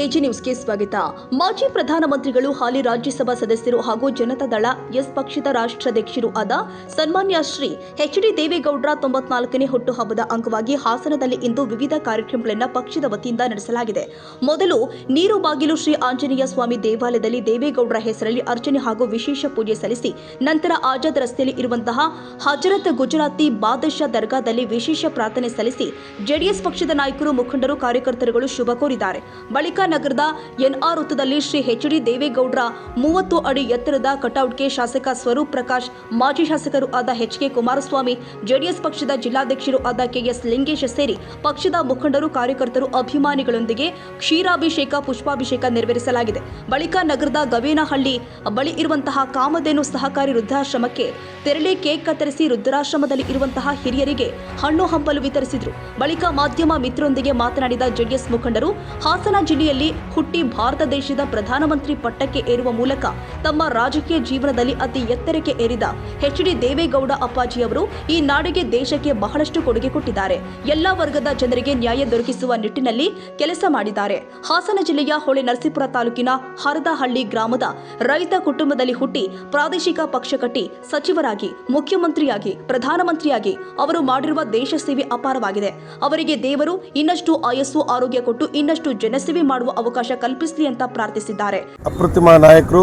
AG ನ್ಯೂಸ್ಗೆ ಸ್ವಾಗತ. ಮಾಜಿ ಪ್ರಧಾನಮಂತ್ರಿಗಳು, ಹಾಲಿ ರಾಜ್ಯಸಭಾ ಸದಸ್ಯರು ಹಾಗೂ ಜನತಾದಳ ಎಸ್ ಪಕ್ಷದ ರಾಷ್ಟ್ರಾಧ್ಯಕ್ಷರು ಆದ ಸನ್ಮಾನ್ಯ ಶ್ರೀ ಎಚ್.ಡಿ. ದೇವೇಗೌಡರ 94ನೇ ಹುಟ್ಟುಹಬ್ಬದ ಅಂಗವಾಗಿ ಹಾಸನದಲ್ಲಿ ಇಂದು ವಿವಿಧ ಕಾರ್ಯಕ್ರಮಗಳನ್ನು ಪಕ್ಷದ ವತಿಯಿಂದ ನಡೆಸಲಾಗಿದೆ. ಮೊದಲು ನೀರುಬಾಗಿಲು ಶ್ರೀ ಆಂಜನೇಯ ಸ್ವಾಮಿ ದೇವಾಲಯದಲ್ಲಿ ದೇವೇಗೌಡರ ಹೆಸರಲ್ಲಿ ಅರ್ಚನೆ ಹಾಗೂ ವಿಶೇಷ ಪೂಜೆ ಸಲ್ಲಿಸಿ, ನಂತರ ಆಜಾದ್ ರಸ್ತೆಯಲ್ಲಿ ಇರುವಂತಹ ಹಜರತ್ ಗುಜರಾತಿ ಬಾದಶಾ ದರ್ಗಾದಲ್ಲಿ ವಿಶೇಷ ಪ್ರಾರ್ಥನೆ ಸಲ್ಲಿಸಿ ಜೆಡಿಎಸ್ ಪಕ್ಷದ ನಾಯಕರು, ಮುಖಂಡರು, ಕಾರ್ಯಕರ್ತರುಗಳು ಶುಭ ಕೋರಿದ್ದಾರೆ. ಬಳಿಕ ನಗರದ ಎನ್ಆರ್ ವೃತ್ತದಲ್ಲಿ ಶ್ರೀ ಎಚ್.ಡಿ. ದೇವೇಗೌಡರ 30 ಅಡಿ ಎತ್ತರದ ಕಟೌಟ್ಗೆ ಶಾಸಕ ಸ್ವರೂಪ್ ಪ್ರಕಾಶ್, ಮಾಜಿ ಶಾಸಕರು ಆದ ಎಚ್.ಕೆ. ಕುಮಾರಸ್ವಾಮಿ, ಜೆಡಿಎಸ್ ಪಕ್ಷದ ಜಿಲ್ಲಾಧ್ಯಕ್ಷರು ಆದ ಕೆ.ಎಸ್. ಲಿಂಗೇಶ್ ಸೇರಿ ಪಕ್ಷದ ಮುಖಂಡರು, ಕಾರ್ಯಕರ್ತರು, ಅಭಿಮಾನಿಗಳೊಂದಿಗೆ ಕ್ಷೀರಾಭಿಷೇಕ, ಪುಷ್ಪಾಭಿಷೇಕ ನೆರವೇರಿಸಲಾಗಿದೆ. ಬಳಿಕ ನಗರದ ಗವೇನಹಳ್ಳಿ ಬಳಿ ಇರುವಂತಹ ಕಾಮಧೇನು ಸಹಕಾರಿ ವೃದ್ಧಾಶ್ರಮಕ್ಕೆ ತೆರಳಿ ಕೇಕ್ ಕತ್ತರಿಸಿ ವೃದ್ಧಾಶ್ರಮದಲ್ಲಿ ಇರುವಂತಹ ಹಿರಿಯರಿಗೆ ಹಣ್ಣು ಹಂಪಲು ವಿತರಿಸಿದರು. ಬಳಿಕ ಮಾಧ್ಯಮ ಮಿತ್ರರೊಂದಿಗೆ ಮಾತನಾಡಿದ ಜೆಡಿಎಸ್ ಮುಖಂಡರು, ಹಾಸನ ಜಿಲ್ಲೆಯಲ್ಲಿ ಹುಟ್ಟಿ ಭಾರತ ದೇಶದ ಪ್ರಧಾನಮಂತ್ರಿ ಪಟ್ಟಕ್ಕೆ ಏರುವ ಮೂಲಕ ತಮ್ಮ ರಾಜಕೀಯ ಜೀವನದಲ್ಲಿ ಅತಿ ಎತ್ತರಕ್ಕೆ ಏರಿದ ಎಚ್.ಡಿ. ದೇವೇಗೌಡ ಅಪ್ಪಾಜಿಯವರು ಈ ನಾಡಿಗೆ, ದೇಶಕ್ಕೆ ಬಹಳಷ್ಟು ಕೊಡುಗೆ ಕೊಟ್ಟಿದ್ದಾರೆ. ಎಲ್ಲಾ ವರ್ಗದ ಜನರಿಗೆ ನ್ಯಾಯ ದೊರಕಿಸುವ ನಿಟ್ಟಿನಲ್ಲಿ ಕೆಲಸ ಮಾಡಿದ್ದಾರೆ. ಹಾಸನ ಜಿಲ್ಲೆಯ ಹೊಳೆ ನರಸೀಪುರ ತಾಲೂಕಿನ ಹರದಹಳ್ಳಿ ಗ್ರಾಮದ ರೈತ ಕುಟುಂಬದಲ್ಲಿ ಹುಟ್ಟಿ ಪ್ರಾದೇಶಿಕ ಪಕ್ಷ ಕಟ್ಟಿ ಸಚಿವರಾಗಿ, ಮುಖ್ಯಮಂತ್ರಿಯಾಗಿ, ಪ್ರಧಾನಮಂತ್ರಿಯಾಗಿ ಅವರು ಮಾಡಿರುವ ದೇಶ ಸೇವೆ ಅಪಾರವಾಗಿದೆ. ಅವರಿಗೆ ದೇವರು ಇನ್ನಷ್ಟು ಆಯಸ್ಸು, ಆರೋಗ್ಯ ಕೊಟ್ಟು ಇನ್ನಷ್ಟು ಜನಸೇವೆ ಮಾಡುವ ಅವಕಾಶ ಕಲ್ಪಿಸಲಿ ಅಂತ ಪ್ರಾರ್ಥಿಸಿದ್ದಾರೆ. ಅಪ್ರತಿಮ ನಾಯಕರು,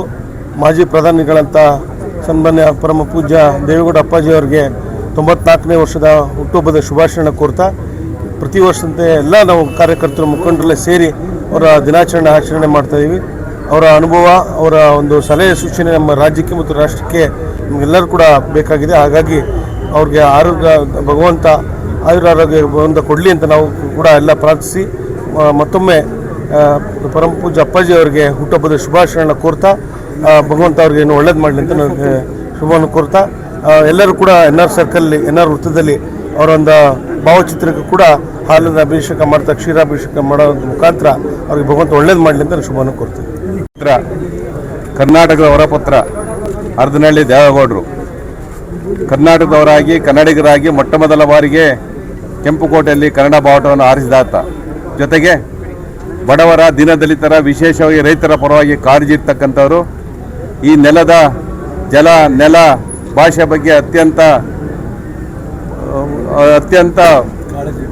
ಮಾಜಿ ಪ್ರಧಾನಿಗಳಂತ ಸನ್ಮಾನ್ಯ ಪರಮ ಪೂಜ್ಯ ದೇವೇಗೌಡ ಅಪ್ಪಾಜಿ ಅವರಿಗೆ 94ನೇ ವರ್ಷದ ಹುಟ್ಟುಹಬ್ಬದ ಶುಭಾಶಯ ಕೋರ್ತಾ, ಪ್ರತಿ ವರ್ಷದಂತೆ ಎಲ್ಲ ನಾವು ಕಾರ್ಯಕರ್ತರು, ಮುಖಂಡರಲ್ಲೇ ಸೇರಿ ಅವರ ದಿನಾಚರಣೆ ಆಚರಣೆ ಮಾಡ್ತಾ ಇದ್ದೀವಿ. ಅವರ ಅನುಭವ, ಅವರ ಒಂದು ಸಲಹೆ ಸೂಚನೆ ನಮ್ಮ ರಾಜ್ಯಕ್ಕೆ ಮತ್ತು ರಾಷ್ಟ್ರಕ್ಕೆ ನಮಗೆಲ್ಲರೂ ಕೂಡ ಬೇಕಾಗಿದೆ. ಹಾಗಾಗಿ ಅವ್ರಿಗೆ ಆರೋಗ್ಯ, ಭಗವಂತ ಆಯುರಾರೋಗ್ಯ ಭಗವಂತ ಕೊಡಲಿ ಅಂತ ನಾವು ಕೂಡ ಎಲ್ಲ ಪ್ರಾರ್ಥಿಸಿ, ಮತ್ತೊಮ್ಮೆ ಪರಮ ಪೂಜ್ಯ ಅಪ್ಪಾಜಿ ಅವರಿಗೆ ಹುಟ್ಟುಹಬ್ಬದ ಶುಭಾಶಯಗಳನ್ನ ಕೋರ್ತಾ, ಭಗವಂತ ಅವ್ರಿಗೆ ಏನು ಒಳ್ಳೇದು ಮಾಡಲಿ ಅಂತ ನನಗೆ ಶುಭವನ್ನು ಕೋರ್ತಾ, ಎಲ್ಲರೂ ಕೂಡ ಎನ್ಆರ್ ಸರ್ಕಲಲ್ಲಿ, ಎನ್ಆರ್ ವೃತ್ತದಲ್ಲಿ ಅವರೊಂದು ಭಾವಚಿತ್ರಕ್ಕೆ ಕೂಡ ಹಾಲಿನ ಅಭಿಷೇಕ ಮಾಡ್ತಾ, ಕ್ಷೀರಾಭಿಷೇಕ ಮಾಡೋ ಮುಖಾಂತರ ಅವ್ರಿಗೆ ಭಗವಂತ ಒಳ್ಳೇದು ಮಾಡಲಿ ಅಂತ ನಾನು ಶುಭವನ್ನು ಕೋರ್ತೀನಿ. ಕರ್ನಾಟಕದ ಹೊರಪತ್ರ ಹರದನಹಳ್ಳಿ ದೇವೇಗೌಡರು ಕರ್ನಾಟಕದವರಾಗಿ, ಕನ್ನಡಿಗರಾಗಿ ಮೊಟ್ಟ ಮೊದಲ ಬಾರಿಗೆ ಕೆಂಪುಕೋಟೆಯಲ್ಲಿ ಕನ್ನಡ ಬಾವುಟವನ್ನು ಆರಿಸಿದಾತ. ಜೊತೆಗೆ ಬಡವರ, ದೀನದಲಿತರ, ವಿಶೇಷವಾಗಿ ರೈತರ ಪರವಾಗಿ ಕಾಳಜಿ ಇರ್ತಕ್ಕಂಥವರು. ಈ ನೆಲದ ಜಲ, ನೆಲ, ಭಾಷೆ ಬಗ್ಗೆ ಅತ್ಯಂತ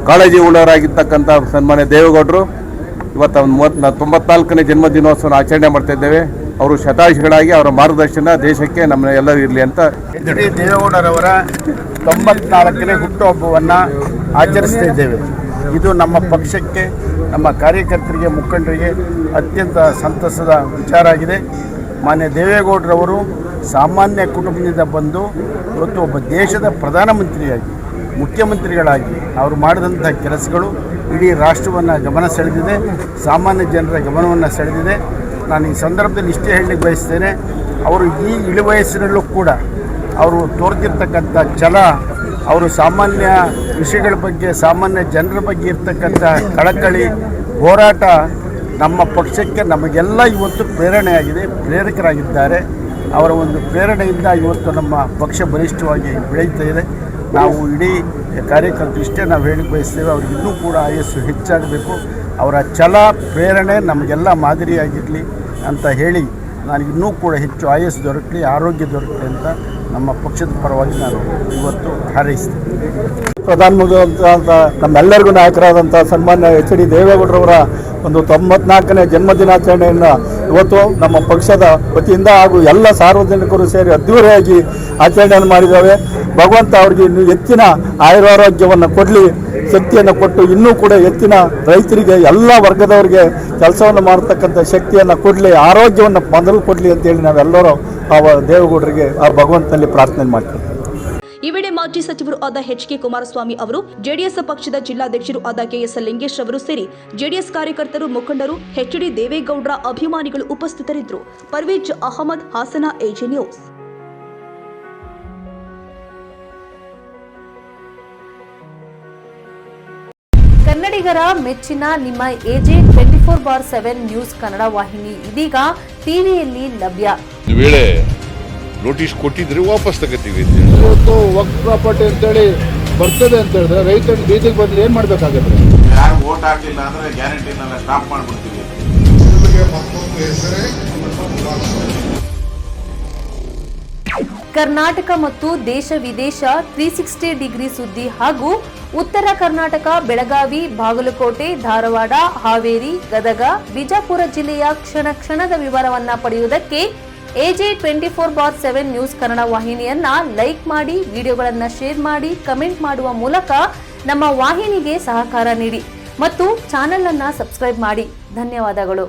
ಕಾಳಜಿ ಉಳ್ಳವರಾಗಿರ್ತಕ್ಕಂಥ ಸನ್ಮಾನ್ಯ ದೇವೇಗೌಡರು ಇವತ್ತು 94ನೇ ಜನ್ಮದಿನೋತ್ಸವವನ್ನು ಆಚರಣೆ ಮಾಡ್ತಾ ಇದ್ದೇವೆ. ಅವರು ಶತಾಯುಷಿಗಳಾಗಿ ಅವರ ಮಾರ್ಗದರ್ಶನ ದೇಶಕ್ಕೆ ನಮ್ಮ ಎಲ್ಲರೂ ಇರಲಿ ಅಂತ. ಎಚ್.ಡಿ. ದೇವೇಗೌಡರವರ 94ನೇ ಹುಟ್ಟುಹಬ್ಬವನ್ನು ಆಚರಿಸ್ತಾ ಇದ್ದೇವೆ. ಇದು ನಮ್ಮ ಪಕ್ಷಕ್ಕೆ, ನಮ್ಮ ಕಾರ್ಯಕರ್ತರಿಗೆ, ಮುಖಂಡರಿಗೆ ಅತ್ಯಂತ ಸಂತಸದ ವಿಚಾರ ಆಗಿದೆ. ಮಾನ್ಯ ದೇವೇಗೌಡರವರು ಸಾಮಾನ್ಯ ಕುಟುಂಬದಿಂದ ಬಂದು ಇವತ್ತು ಒಬ್ಬ ದೇಶದ ಪ್ರಧಾನಮಂತ್ರಿಯಾಗಿ, ಮುಖ್ಯಮಂತ್ರಿಗಳಾಗಿ ಅವರು ಮಾಡಿದಂಥ ಕೆಲಸಗಳು ಇಡೀ ರಾಷ್ಟ್ರವನ್ನು ಗಮನ ಸೆಳೆದಿದೆ, ಸಾಮಾನ್ಯ ಜನರ ಗಮನವನ್ನು ಸೆಳೆದಿದೆ. ನಾನು ಈ ಸಂದರ್ಭದಲ್ಲಿ ಇಷ್ಟೇ ಹೇಳಲಿಕ್ಕೆ ಬಯಸ್ತೇನೆ, ಅವರು ಈ ಇಳಿವಯಸ್ಸಿನಲ್ಲೂ ಕೂಡ ಅವರು ತೋರ್ತಿರ್ತಕ್ಕಂಥ ಛಲ, ಅವರು ಸಾಮಾನ್ಯ ವಿಷಯಗಳ ಬಗ್ಗೆ, ಸಾಮಾನ್ಯ ಜನರ ಬಗ್ಗೆ ಇರ್ತಕ್ಕಂಥ ಕಳಕಳಿ, ಹೋರಾಟ ನಮ್ಮ ಪಕ್ಷಕ್ಕೆ, ನಮಗೆಲ್ಲ ಇವತ್ತು ಪ್ರೇರಣೆಯಾಗಿದೆ, ಪ್ರೇರಕರಾಗಿದ್ದಾರೆ. ಅವರ ಒಂದು ಪ್ರೇರಣೆಯಿಂದ ಇವತ್ತು ನಮ್ಮ ಪಕ್ಷ ಬಲಿಷ್ಠವಾಗಿ ಬೆಳೀತಾ ಇದೆ. ನಾವು ಇಡೀ ಕಾರ್ಯಕರ್ತರು ಇಷ್ಟೇ ನಾವು ಹೇಳಿಕ್ಕೆ ಬಯಸ್ತೇವೆ, ಅವ್ರಿಗೆ ಇನ್ನೂ ಕೂಡ ಆಯಸ್ಸು ಹೆಚ್ಚಾಗಬೇಕು, ಅವರ ಛಲ, ಪ್ರೇರಣೆ ನಮಗೆಲ್ಲ ಮಾದರಿಯಾಗಿರಲಿ ಅಂತ ಹೇಳಿ, ನನಗೆ ಇನ್ನೂ ಕೂಡ ಹೆಚ್ಚು ಆಯಸ್ಸು ದೊರಕಲಿ, ಆರೋಗ್ಯ ದೊರಕಲಿ ಅಂತ ನಮ್ಮ ಪಕ್ಷದ ಪರವಾಗಿ ನಾನು ಇವತ್ತು ಹಾರೈಸ್ತೇನೆ. ಪ್ರಧಾನಮಂತ್ರಿ ಅಂತ ನಮ್ಮೆಲ್ಲರಿಗೂ ನಾಯಕರಾದಂಥ ಸನ್ಮಾನ್ಯ ಎಚ್.ಡಿ. ದೇವೇಗೌಡರವರ ಒಂದು 94ನೇ ಜನ್ಮದಿನಾಚರಣೆಯನ್ನು ಇವತ್ತು ನಮ್ಮ ಪಕ್ಷದ ವತಿಯಿಂದ ಹಾಗೂ ಎಲ್ಲ ಸಾರ್ವಜನಿಕರು ಸೇರಿ ಅದ್ದೂರಿಯಾಗಿ ಆಚರಣೆಯನ್ನು ಮಾಡಿದ್ದಾವೆ. ಭಗವಂತ ಅವರಿಗೆ ಇನ್ನೂ ಹೆಚ್ಚಿನ ಆಯುರಾರೋಗ್ಯವನ್ನು ಕೊಡಲಿ, ಶಕ್ತಿಯನ್ನು ಕೊಟ್ಟು ಇನ್ನೂ ಕೂಡ ಹೆಚ್ಚಿನ ರೈತರಿಗೆ, ಎಲ್ಲ ವರ್ಗದವರಿಗೆ ಕೆಲಸವನ್ನು ಮಾಡತಕ್ಕಂಥ ಶಕ್ತಿಯನ್ನು ಕೊಡಲಿ, ಆರೋಗ್ಯವನ್ನು ಮೊದಲು ಕೊಡಲಿ ಅಂತೇಳಿ ನಾವೆಲ್ಲರೂ ಆ ದೇವೇಗೌಡರಿಗೆ ಆ ಭಗವಂತನಲ್ಲಿ ಪ್ರಾರ್ಥನೆ ಮಾಡ್ತೀವಿ. ಈ ವೇಳೆ ಮಾಜಿ ಸಚಿವರು ಆದ ಎಚ್.ಕೆ. ಕುಮಾರಸ್ವಾಮಿ ಅವರು, ಜೆಡಿಎಸ್ ಪಕ್ಷದ ಜಿಲ್ಲಾಧ್ಯಕ್ಷರು ಆದ ಕೆ.ಎಸ್. ಲಿಂಗೇಶ್ ಅವರು ಸೇರಿ ಜೆಡಿಎಸ್ ಕಾರ್ಯಕರ್ತರು, ಮುಖಂಡರು, ಎಚ್.ಡಿ. ದೇವೇಗೌಡರ ಅಭಿಮಾನಿಗಳು ಉಪಸ್ಥಿತರಿದ್ದರು. Parvez Ahmad, Hassan, AG news. ಕನ್ನಡಿಗರ ಮೆಚ್ಚಿನ ನಿಮ್ಮ ಎಜೆ 24/7 ನ್ಯೂಸ್ ಕನ್ನಡ ವಾಹಿನಿ ಇದೀಗ ಟಿವಿಯಲ್ಲಿ ಲಭ್ಯ. ನೋಟಿಸ್ ಕೊಟ್ಟಿದ್ರೆ ವಾಪಸ್ ತಗೋತೀವಿ. ಇವತ್ತು ವಕ್ಫ್ ಪ್ರಾಪರ್ಟಿ ಅಂತೇಳಿ ಬರ್ತದೆ ಅಂತ ಹೇಳಿದ್ರೆ ರೈತರು ಬೀದಿಗೆ ಬಂದ್ರೆ ಏನ್ ಮಾಡ್ಬೇಕಾಗತ್ತೆ? ಯಾರು ವೋಟ್ ಹಾಕಿಲ್ಲ ಅಂದ್ರೆ ಗ್ಯಾರಂಟಿನೆಲ್ಲ ಸ್ಟಾಪ್ ಮಾಡ್ಬಿಡ್ತೀವಿ. ಗೆಲುವಿಗೆ ಮತ್ತೊಂದು ಹೆಸರೇ ಕರ್ನಾಟಕ ಮತ್ತು ದೇಶ ವಿದೇಶ 360 ಡಿಗ್ರಿ ಸುದ್ದಿ ಹಾಗೂ ಉತ್ತರ ಕರ್ನಾಟಕ ಬೆಳಗಾವಿ, ಬಾಗಲಕೋಟೆ, ಧಾರವಾಡ, ಹಾವೇರಿ, ಗದಗ, ಬಿಜಾಪುರ ಜಿಲ್ಲೆಯ ಕ್ಷಣ ಕ್ಷಣದ ವಿವರವನ್ನ ಪಡೆಯುವುದಕ್ಕೆ AJ 24/7 ನ್ಯೂಸ್ ಕನ್ನಡ ವಾಹಿನಿಯನ್ನ ಲೈಕ್ ಮಾಡಿ, ವಿಡಿಯೋಗಳನ್ನ ಶೇರ್ ಮಾಡಿ, ಕಮೆಂಟ್ ಮಾಡುವ ಮೂಲಕ ನಮ್ಮ ವಾಹಿನಿಗೆ ಸಹಕಾರ ನೀಡಿ ಮತ್ತು ಚಾನೆಲ್ ಅನ್ನ ಸಬ್ಸ್ಕ್ರೈಬ್ ಮಾಡಿ. ಧನ್ಯವಾದಗಳು.